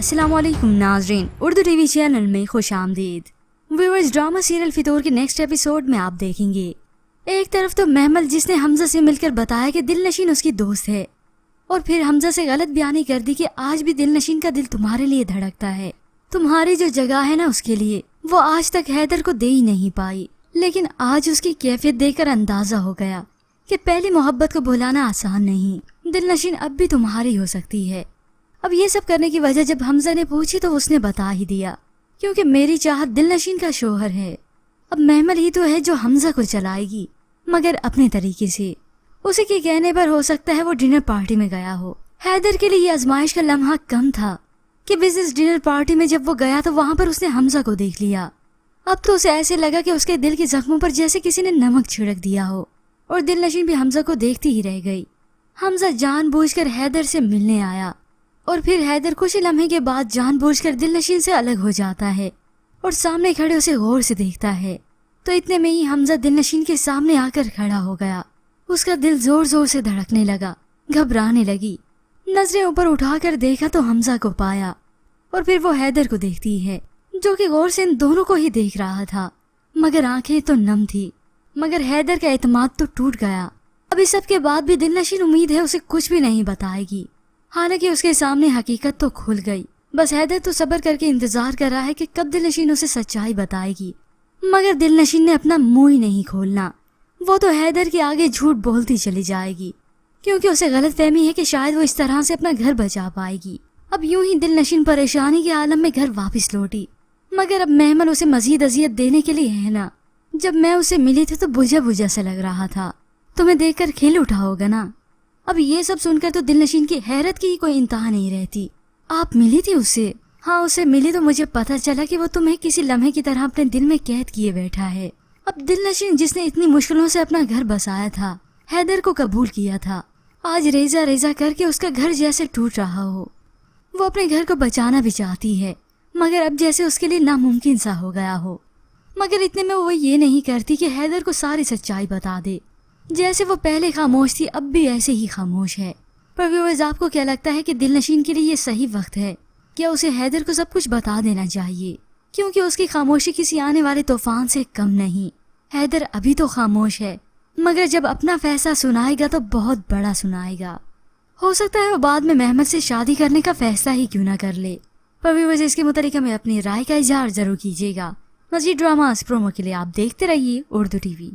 अस्सलाम वालेकुम नाज़रीन, उर्दू टीवी चैनल में खुश आमदीद। व्यूअर्स, ड्रामा सीरियल फितूर के नेक्स्ट एपिसोड में आप देखेंगे एक तरफ तो महमल जिसने हमजा से मिलकर बताया कि दिलनशीन उसकी दोस्त है, और फिर हमजा से गलत बयानी कर दी कि आज भी दिलनशीन का दिल तुम्हारे लिए धड़कता है, तुम्हारी जो जगह है ना उसके लिए, वो आज तक हैदर को दे ही नहीं पाई। लेकिन आज उसकी कैफियत देखकर अंदाजा हो गया कि पहली मोहब्बत को भुलाना आसान नहीं, दिलनशीन अब भी तुम्हारी हो सकती है। अब ये सब करने की वजह जब हमजा ने पूछी तो उसने बता ही दिया, क्योंकि मेरी चाहत दिलनशीन का शोहर है। अब महमल ही तो है जो हमजा को चलाएगी, मगर अपने तरीके से। उसी के कहने पर हो सकता है वो डिनर पार्टी में गया हो। हैदर के लिए ये आजमाइश का लम्हा कम था कि बिजनेस डिनर पार्टी में जब वो गया तो वहां पर उसने हमजा को देख लिया। अब तो उसे ऐसे लगा कि उसके दिल के जख्मों पर जैसे किसी ने नमक छिड़क दिया हो, और दिलनशीन भी हमजा को देखती ही रह गई। हमजा जानबूझकर हैदर से मिलने आया, और फिर हैदर कुछ लम्हे के बाद जानबूझकर दिलनशीन से अलग हो जाता है और सामने खड़े उसे गौर से देखता है। तो इतने में ही हमजा दिलनशीन के सामने आकर खड़ा हो गया। उसका दिल जोर जोर से धड़कने लगा, घबराने लगी। नजरें ऊपर उठाकर देखा तो हमजा को पाया, और फिर वो हैदर को देखती है जो कि गौर से इन दोनों को ही देख रहा था, मगर आंखें तो नम थी। मगर हैदर का एतमाद तो टूट गया। अब इस सब के बाद भी दिलनशीन उम्मीद है उसे कुछ भी नहीं बताएगी, हालांकि उसके सामने हकीकत तो खुल गई। बस हैदर तो सब्र करके इंतजार कर रहा है कि कब दिलनशीन उसे सच्चाई बताएगी, मगर दिलनशीन ने अपना मुंह ही नहीं खोलना। वो तो हैदर के आगे झूठ बोलती चली जाएगी, क्योंकि उसे गलत फहमी है कि शायद वो इस तरह से अपना घर बचा पाएगी। अब यूं ही दिलनशीन परेशानी के आलम में घर वापस लौटी, मगर अब महमल उसे मजीद अजियत देने के लिए है ना। जब मैं उसे मिली थी तो बुझा बुझा सा लग रहा था, तुम्हें देखकर खिल उठा होगा ना। अब ये सब सुनकर तो दिलनशीन की हैरत की कोई इंतहा नहीं रहती। आप मिली थी उससे? हाँ, उससे मिली तो मुझे पता चला कि वो तुम्हें किसी लम्हे की तरह अपने दिल में कैद किए बैठा है। अब दिलनशीन जिसने इतनी मुश्किलों से अपना घर बसाया था, हैदर को कबूल किया था, आज रेजा रेजा करके उसका घर जैसे टूट रहा हो। वो अपने घर को बचाना भी चाहती है, मगर अब जैसे उसके लिए नामुमकिन सा हो गया हो। मगर इतने में वो ये नहीं करती कि हैदर को सारी सच्चाई बता दे। जैसे वो पहले खामोश थी अब भी ऐसे ही खामोश है। पर व्यूअर्स, आपको क्या लगता है कि दिलनशीन के लिए ये सही वक्त है? क्या उसे हैदर को सब कुछ बता देना चाहिए? क्योंकि उसकी खामोशी किसी आने वाले तूफान से कम नहीं। हैदर अभी तो खामोश है, मगर जब अपना फैसला सुनाएगा तो बहुत बड़ा सुनाएगा। हो सकता है वो बाद में महमद से शादी करने का फैसला ही क्यों ना कर ले। पर व्यूअर्स, इसके मुतालिक हमें अपनी राय का इजहार जरूर कीजिएगा। मज़ीद ड्रामास प्रोमो के लिए आप देखते रहिए उर्दू टीवी।